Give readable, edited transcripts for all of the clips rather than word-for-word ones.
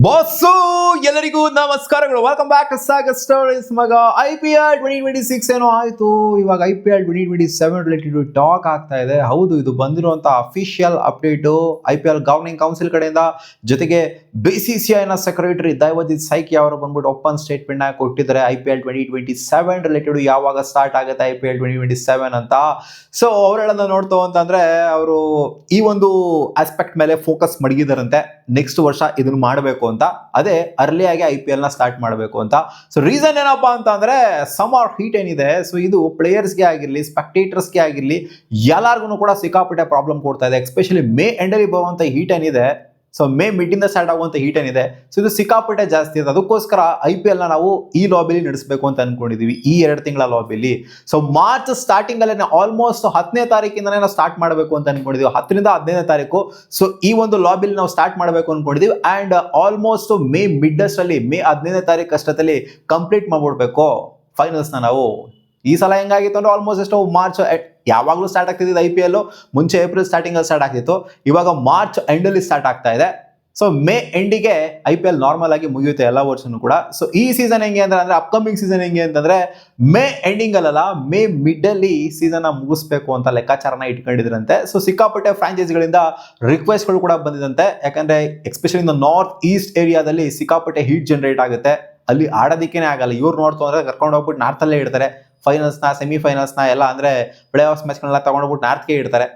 Boss ಎಲ್ಲರಿಗೂ ನಮಸ್ಕಾರಗಳು. Welcome back to Sagar stories. ಮಗ IPL 2026 ಏನೋ ಆಯ್ತು, ಇವಾಗ IPL 2027 ರಿಲೇಟೆಡ್ ಟಾಕ್ ಆಗ್ತಾ ಇದೆ. ಹೌದು, ಇದು ಬಂದಿರುವಂತ official update IPL governing council ಕಡೆಯಿಂದ. ಜೊತೆಗೆ BCCI ನ ಸೆಕ್ರೆಟರಿ ದೈವಜಿತ್ ಸೈಕಿ ಅವರು ಬಂದ್ಬಿಟ್ಟು ಓಪನ್ ಸ್ಟೇಟ್ಮೆಂಟ್ ನ ಕೊಟ್ಟಿದ್ದಾರೆ. IPL 2027 ರಿಲೇಟೆಡ್ ಯಾವಾಗ ಸ್ಟಾರ್ಟ್ ಆಗುತ್ತೆ IPL 2027 ಅಂತ. ಸೊ ಅವರೆಲ್ಲ ನೋಡ್ತು ಅಂತಂದ್ರೆ ಅವರು ಈ ಒಂದು ಆಸ್ಪೆಕ್ಟ್ ಮೇಲೆ ಫೋಕಸ್ ಮಡಗಿದಾರಂತೆ. ನೆಕ್ಸ್ಟ್ ವರ್ಷ ಇದನ್ನ ಮಾಡಬೇಕು ಅಂತ, ಅದೇ ಅರ್ಲಿ ಆಗಿ IPL ನ ಸ್ಟಾರ್ಟ್ ಮಾಡಬೇಕು ಅಂತ. ಸೊ ರೀಸನ್ ಏನಪ್ಪಾ ಅಂತ ಅಂದ್ರೆ ಸಮ್ಮರ್ ಹೀಟ್ ಏನಿದೆ, ಸೊ ಇದು ಪ್ಲೇಯರ್ಸ್ಗೆ ಆಗಿರ್ಲಿ ಸ್ಪೆಕ್ಟೇಟರ್ಸ್ಗೆ ಆಗಿರ್ಲಿ ಎಲ್ಲಾರ್ಗು ಕೂಡ ಸಿಕ್ಕಾಪಟ್ಟೆ ಪ್ರಾಬ್ಲಮ್ ಕೊಡ್ತಾ ಇದೆ. ಎಸ್ಪೆಷಲಿ ಮೇ ಎಂಡಲ್ಲಿ ಬರುವಂತ ಹೀಟ್ ಏನಿದೆ, ಸೊ ಮೇ ಮಿಡ್ ಇಂದ ಸ್ಟಾರ್ಟ್ ಆಗುವಂತ ಹೀಟ್ ಏನಿದೆ, ಸೊ ಇದು ಸಿಕ್ಕಾಪಟ್ಟೆ ಜಾಸ್ತಿ ಇದೆ. ಅದಕ್ಕೋಸ್ಕರ IPL ನ ನಾವು ಈ ಲಾಬಿಲಿ ನಡೆಸಬೇಕು ಅಂತ ಅನ್ಕೊಂಡಿದೀವಿ, ಈ 2 ತಿಂಗಳ ಲಾಬಿಲಿ. ಸೊ ಮಾರ್ಚ್ ಸ್ಟಾರ್ಟಿಂಗ್ ಅಲ್ಲೇ ಆಲ್ಮೋಸ್ಟ್ 10ನೇ ತಾರೀಕಿಂದನೇ ನಾವು ಸ್ಟಾರ್ಟ್ ಮಾಡಬೇಕು ಅಂತ ಅನ್ಕೊಂಡಿದೀವಿ, 10ರಿಂದ 15ನೇ ತಾರೀಕು. ಸೊ ಈ ಒಂದು ಲಾಬಿಲಿ ನಾವು ಸ್ಟಾರ್ಟ್ ಮಾಡಬೇಕು ಅನ್ಕೊಂಡಿದೀವಿ. ಅಂಡ್ ಆಲ್ಮೋಸ್ಟ್ ಮೇ ಮಿಡ್ ಅಷ್ಟಲ್ಲಿ, ಮೇ 15ನೇ ತಾರೀಕು ಅಷ್ಟೊತ್ತಲ್ಲಿ ಕಂಪ್ಲೀಟ್ ಮಾಡ್ಬಿಡ್ಬೇಕು ಫೈನಲ್ಸ್ ನಾವು. ಈ ಸಲ ಹೆಂಗಾಗಿತ್ತು ಅಂದ್ರೆ ಆಲ್ಮೋಸ್ಟ್ ಎಷ್ಟು ಮಾರ್ಚ್ ಯಾವಾಗಲೂ ಸ್ಟಾರ್ಟ್ ಆಗ್ತಿದ್ದು IPL, ಮುಂಚೆ ಏಪ್ರಿಲ್ ಸ್ಟಾರ್ಟಿಂಗ್ ಅಲ್ಲಿ ಸ್ಟಾರ್ಟ್ ಆಗ್ತಿತ್ತು, ಇವಾಗ ಮಾರ್ಚ್ ಎಂಡ್ ಅಲ್ಲಿ ಸ್ಟಾರ್ಟ್ ಆಗ್ತಾ ಇದೆ. ಸೊ ಮೇ ಎಂಡಿಗೆ IPL ನಾರ್ಮಲ್ ಆಗಿ ಮುಗಿಯುತ್ತೆ ಎಲ್ಲ ವರ್ಷನೂ ಕೂಡ. ಸೊ ಈ ಸೀಸನ್ ಹೆಂಗೆ ಅಂದ್ರೆ ಅಪ್ಕಮಿಂಗ್ ಸೀಸನ್ ಹೆಂಗೆ ಅಂತಂದ್ರೆ ಮೇ ಎಂಡಿಂಗ್ ಅಲ್ಲ, ಮೇ ಮಿಡ್ ಅಲ್ಲಿ ಸೀಸನ್ ಮುಗಿಸ್ಬೇಕು ಅಂತ ಲೆಕ್ಕಾಚಾರನ ಇಟ್ಕೊಂಡಿದ್ರಂತೆ. ಸೊ ಸಿಕ್ಕಾಪಟ್ಟೆ ಫ್ರಾಂಚೈಸಿಗಳಿಂದ ರಿಕ್ವೆಸ್ಟ್ಗಳು ಕೂಡ ಬಂದಿದಂತೆ. ಯಾಕಂದ್ರೆ ಎಸ್ಪೆಷಲಿ ಇನ್ ನಾರ್ತ್ ಈಸ್ಟ್ ಏರಿಯಾದಲ್ಲಿ ಸಿಕ್ಕಾಪಟ್ಟೆ ಹೀಟ್ ಜನರೇಟ್ ಆಗುತ್ತೆ, ಅಲ್ಲಿ ಆಡೋದಿಕ್ಕೇನೆ ಆಗಲ್ಲ. ಇವ್ರು ನೋಡ್ತು ಅಂದ್ರೆ ಕರ್ಕೊಂಡು ಹೋಗ್ಬಿಟ್ಟು ನಾರ್ತ್ ಅಲ್ಲೇ ಇಡ್ತಾರೆ, ಫೈನಲ್ಸ್ನ ಸೆಮಿಫೈನಲ್ಸ್ನ ಎಲ್ಲ ಅಂದ್ರೆ ಪ್ಲೇ ಆಫ್ ಮ್ಯಾಚ್ಗಳನ್ನ ತಗೊಂಡೋಗ್ಬಿಟ್ಟು ನಾರ್ತ್ಗೆ ಇಡ್ತಾರೆ.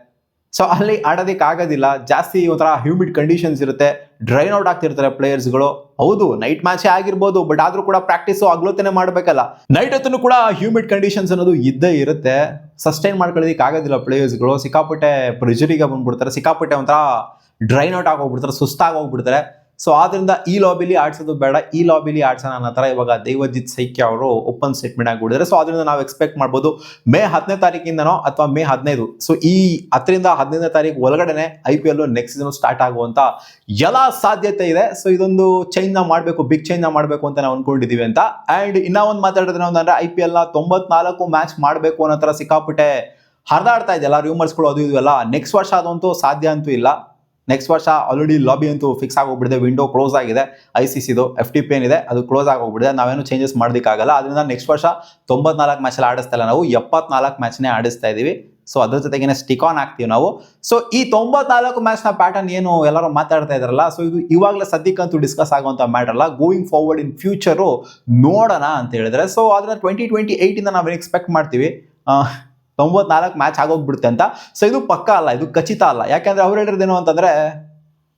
ಸೊ ಅಲ್ಲಿ ಆಡೋದಕ್ಕೆ ಆಗೋದಿಲ್ಲ, ಜಾಸ್ತಿ ಒಂಥರ ಹ್ಯೂಮಿಡ್ ಕಂಡೀಷನ್ಸ್ ಇರುತ್ತೆ, ಡ್ರೈನ್ ಔಟ್ ಆಗ್ತಿರ್ತಾರೆ ಪ್ಲೇಯರ್ಸ್ಗಳು. ಹೌದು, ನೈಟ್ ಮ್ಯಾಚೇ ಆಗಿರ್ಬೋದು, ಬಟ್ ಆದ್ರೂ ಕೂಡ ಪ್ರಾಕ್ಟೀಸು ಹಗ್ಲೊತ್ತನೇ ಮಾಡಬೇಕಲ್ಲ. ನೈಟ್ ಹೊತ್ತೂ ಕೂಡ ಹ್ಯೂಮಿಡ್ ಕಂಡೀಷನ್ಸ್ ಅನ್ನೋದು ಇದ್ದೇ ಇರುತ್ತೆ, ಸಸ್ಟೈನ್ ಮಾಡ್ಕೊಳ್ಳೋದಕ್ಕೆ ಆಗೋದಿಲ್ಲ ಪ್ಲೇಯರ್ಸ್ಗಳು. ಸಿಕ್ಕಾಪಟ್ಟೆ ಪ್ರೆಷರಿಗೆ ಬಂದ್ಬಿಡ್ತಾರೆ, ಸಿಕ್ಕಾಪಟ್ಟೆ ಒಂಥರ ಡ್ರೈನ್ ಔಟ್ ಆಗೋಗ್ಬಿಡ್ತಾರೆ, ಸುಸ್ತಾಗಿ ಹೋಗ್ಬಿಡ್ತಾರೆ. ಸೊ ಆದ್ರಿಂದ ಈ ಲಾಬಿಲಿ ಆಡ್ಸೋದು ಬೇಡ, ಈ ಲಾಬಿಲಿ ಆಡ್ಸೋಣ ಅನ್ನೋ ಥರ ಇವಾಗ ದೈವಜಿತ್ ಸೈಕಿ ಅವರು ಓಪನ್ ಸ್ಟೇಟ್ಮೆಂಟ್ ಆಗಿಬಿಡಿದ್ದಾರೆ. ಸೊ ಅದರಿಂದ ನಾವು ಎಕ್ಸ್ಪೆಕ್ಟ್ ಮಾಡ್ಬೋದು ಮೇ 10ನೇ ತಾರೀಕಿಂದನೋ ಅಥವಾ ಮೇ 15. ಸೊ ಈ 10ರಿಂದ 15ನೇ ತಾರೀಕು ಒಳಗಡೆನೆ IPL ನೆಕ್ಸ್ಟ್ ಸೀಸನ್ ಸ್ಟಾರ್ಟ್ ಆಗುವಂತ ಎಲ್ಲ ಸಾಧ್ಯತೆ ಇದೆ. ಸೊ ಇದೊಂದು ಚೇಂಜ್ ನ ಮಾಡಬೇಕು, ಬಿಗ್ ಚೇಂಜ್ ನ ಮಾಡಬೇಕು ಅಂತ ನಾವು ಅನ್ಕೊಂಡಿದೀವಿ ಅಂತ. ಅಂಡ್ ಇನ್ನ ಒಂದು ಮಾತಾಡಿದ್ರೆ ಅಂದ್ರೆ IPL ನ 94 ಮ್ಯಾಚ್ ಮಾಡಬೇಕು ಅನ್ನೋ ಥರ ಸಿಕ್ಕಾಪಟ್ಟೆ ಹರಿದಾಡ್ತಾ ಇದೆಯಲ್ಲ ರೂಮರ್ಸ್ಗಳು, ಅದು ಇದು ಎಲ್ಲ. ನೆಕ್ಸ್ಟ್ ವರ್ಷ ಅದಂತೂ ಸಾಧ್ಯ ಅಂತೂ ಇಲ್ಲ. ನೆಕ್ಸ್ಟ್ ವರ್ಷ ಆಲ್ರೆಡಿ ಲಾಬಿ ಅಂತೂ ಫಿಕ್ಸ್ ಆಗೋಗ್ಬಿಡಿದೆ, ವಿಂಡೋ ಕ್ಲೋಸ್ ಆಗಿದೆ. ICCದು FTP ಏನಿದೆ ಅದು ಕ್ಲೋಸ್ ಆಗೋಗ್ಬಿಡಿದೆ, ನಾವೇನು ಚೇಂಜಸ್ ಮಾಡೋದಕ್ಕಾಗಲ್ಲ. ಅದರಿಂದ ನೆಕ್ಸ್ಟ್ ವರ್ಷ 94 ಮ್ಯಾಚಲ್ಲಿ ಆಡಿಸ್ತಾ ಇಲ್ಲ, ನಾವು 74 ಮ್ಯಾಚ್ನೇ ಆಡಿಸ್ತಾ ಇದೀವಿ. ಸೊ ಅದ್ರ ಜೊತೆಗೇನೆ ಸ್ಟಿಕ್ ಆನ್ ಆಗ್ತೀವಿ ನಾವು. ಸೊ ಈ 94 ಮ್ಯಾಚ್ನ ಪ್ಯಾಟರ್ನ್ ಏನು ಎಲ್ಲರೂ ಮಾತಾಡ್ತಾ ಇದಾರಲ್ಲ, ಸೊ ಇದು ಇವಾಗಲೇ ಸದ್ಯಕ್ಕಂತೂ ಡಿಸ್ಕಸ್ ಆಗುವಂತ ಮ್ಯಾಟರ್ ಅಲ್ಲ. ಗೋಯಿಂಗ್ ಫಾರ್ವರ್ಡ್ ಇನ್ ಫ್ಯೂಚರು ನೋಡೋಣ ಅಂತ ಹೇಳಿದ್ರೆ, ಸೊ ಅದನ್ನ 2028 ಇಂದ ನಾವೇನು ಎಕ್ಸ್ಪೆಕ್ಟ್ ಮಾಡ್ತೀವಿ, 94 ಮ್ಯಾಚ್ ಆಗೋಗ್ಬಿಡುತ್ತೆ ಅಂತ. ಸೊ ಇದು ಪಕ್ಕ ಅಲ್ಲ, ಇದು ಖಚಿತ ಅಲ್ಲ. ಯಾಕಂದ್ರೆ ಅವ್ರು ಹೇಳಿರೋದೇನು ಅಂತಂದ್ರೆ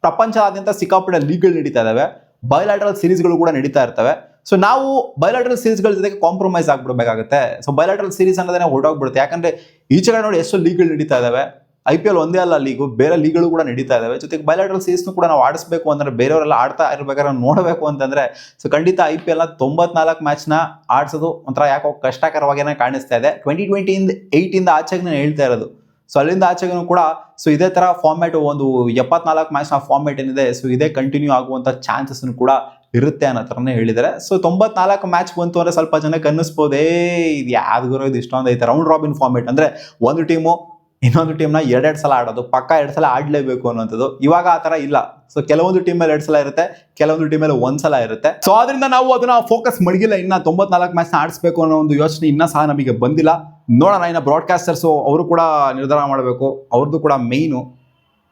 ಪ್ರಪಂಚದಾದ್ಯಂತ ಸಿಕ್ಕಾಪಟ್ಟೆ ಲೀಗ್ಗಳು ನಡೀತಾ ಇದಾವೆ, ಬಯಲಾಟರಲ್ ಸೀರೀಸ್ಗಳು ಕೂಡ ನಡೀತಾ ಇರ್ತವೆ. ಸೊ ನಾವು ಬಯಲಾಟರಲ್ ಸೀರೀಸ್ಗಳ ಜೊತೆಗೆ ಕಾಂಪ್ರಮೈಸ್ ಆಗ್ಬಿಡ್ಬೇಕಾಗುತ್ತೆ. ಸೊ ಬಯಲಾಟರಲ್ ಸೀರೀಸ್ ಅನ್ನೋದೇ ಹೊರಟೋಗ್ಬಿಡುತ್ತೆ. ಯಾಕಂದ್ರೆ ಈಚೆಗೆ ನೋಡಿ ಎಷ್ಟು ಲೀಗ್ಗಳು ನಡೀತಾ ಇದಾವೆ, IPL ಒಂದೇ ಅಲ್ಲ ಲೀಗು, ಬೇರೆ ಲೀಗ್ಗಳು ಕೂಡ ನಡೀತಾ ಇದಾವೆ. ಜೊತೆಗೆ ಬಯಲಾಟರಲ್ ಸೀರೀಸ್ನು ಕೂಡ ನಾವು ಆಡಿಸ್ಬೇಕು ಅಂದ್ರೆ, ಬೇರೆಯವರೆಲ್ಲ ಆಡ್ತಾ ಇರ್ಬೇಕಾದ್ರೆ ನೋಡಬೇಕು ಅಂತಂದ್ರೆ, ಸೊ ಖಂಡಿತ IPL ನ 94 ಮ್ಯಾಚ್ನ ಆಡಿಸೋದು ಒಂಥರ ಯಾಕೋ ಕಷ್ಟಕರವಾಗೇನೆ ಕಾಣಿಸ್ತಾ ಇದೆ. 2028 ಇಂದ ಆಚೆಗೆ ನಾನು ಹೇಳ್ತಾ ಇರೋದು. ಸೊ ಅಲ್ಲಿಂದ ಆಚೆಗೂ ಕೂಡ ಸೊ ಇದೇ ತರ ಫಾರ್ಮ್ಯಾಟ್, ಒಂದು 74 ಮ್ಯಾಚ್ನ ಫಾರ್ಮ್ಯಾಟ್ ಏನಿದೆ, ಸೊ ಇದೇ ಕಂಟಿನ್ಯೂ ಆಗುವಂತ ಚಾನ್ಸಸ್ ಕೂಡ ಇರುತ್ತೆ ಅನ್ನೋ ಥರನೇ ಹೇಳಿದ್ದಾರೆ. ಸೊ 94 ಮ್ಯಾಚ್ ಬಂತು ಅಂದ್ರೆ ಸ್ವಲ್ಪ ಜನಕ್ಕೆ ಅನ್ನಿಸ್ಬೋದೇ, ಇದು ಯಾವ್ದು ಇದು ಇಷ್ಟೊಂದು ಐತೆ ರೌಂಡ್ ರಾಬಿನ್ ಫಾರ್ಮ್ಯಾಟ್, ಅಂದ್ರೆ ಒಂದು ಟೀಮು ಇನ್ನೊಂದು ಟೀಮ್ನ 2 ಸಲ ಆಡೋದು, ಪಕ್ಕ 2 ಸಲ ಆಡ್ಲೇಬೇಕು ಅನ್ನೋಂಥದ್ದು. ಇವಾಗ ಆ ತರ ಇಲ್ಲ. ಸೊ ಕೆಲವೊಂದು ಟೀಮ್ ಮೇಲೆ 2 ಸಲ ಇರುತ್ತೆ, ಕೆಲವೊಂದು ಟೀಮ್ ಮೇಲೆ 1 ಸಲ ಇರುತ್ತೆ. ಸೊ ಆದ್ರಿಂದ ನಾವು ಅದನ್ನ ಫೋಕಸ್ ಮಡಗಿಲ್ಲ, ಇನ್ನ 94 ಮ್ಯಾಚ್ನ ಆಡಿಸ್ಬೇಕು ಅನ್ನೋ ಒಂದು ಯೋಚನೆ ಇನ್ನ ಸಹ ನಮಗೆ ಬಂದಿಲ್ಲ. ನೋಡೋಣ, ಇನ್ನ ಬ್ರಾಡ್ಕಾಸ್ಟರ್ಸು ಅವರು ಕೂಡ ನಿರ್ಧಾರ ಮಾಡಬೇಕು. ಅವ್ರದ್ದು ಕೂಡ ಮೇಯ್ನು,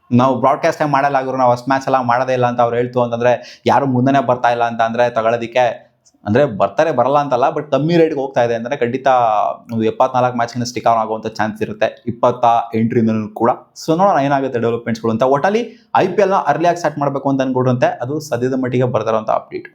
ನಾವು ಬ್ರಾಡ್ಕಾಸ್ಟ್ ಮಾಡಲಾಗಿರೋ ನಾವು ಅಷ್ಟು ಮ್ಯಾಚ್ ಎಲ್ಲ ಮಾಡೋದೇ ಇಲ್ಲ ಅಂತ ಅವ್ರು ಹೇಳ್ತು ಅಂತಂದ್ರೆ, ಯಾರು ಮುಂದೆನೇ ಬರ್ತಾ ಇಲ್ಲ ಅಂತ ಅಂದ್ರೆ ತಗೊಳ್ಳೋದಕ್ಕೆ, ಅಂದ್ರೆ ಬರ್ತಾರೆ ಬರಲ್ಲ ಅಂತಲ್ಲ, ಬಟ್ ಕಮ್ಮಿ ರೇಟ್ಗೆ ಹೋಗ್ತಾ ಇದೆ ಅಂದ್ರೆ ಖಂಡಿತ ಒಂದು 74 ಮ್ಯಾಚ್ನ ಸ್ಟಿಕ್ ಆನ್ ಆಗುವಂಥ ಚಾನ್ಸ್ ಇರುತ್ತೆ 28ರಿಂದ ಕೂಡ. ಸೊ ನೋಡೋಣ ಏನಾಗುತ್ತೆ ಡೆವಲಪ್ಮೆಂಟ್ಸ್ಗಳು ಅಂತ. ಒಟ್ಟಲ್ಲಿ IPL ನ ಅರ್ಲಿಯಾಗಿ ಸ್ಟಾರ್ಟ್ ಮಾಡಬೇಕು ಅಂತ ಅನ್ಕೊಡ್ರಂತೆ, ಅದು ಸದ್ಯದ ಮಟ್ಟಿಗೆ ಬರ್ತಾರಂತ ಅಪ್ಡೇಟ್.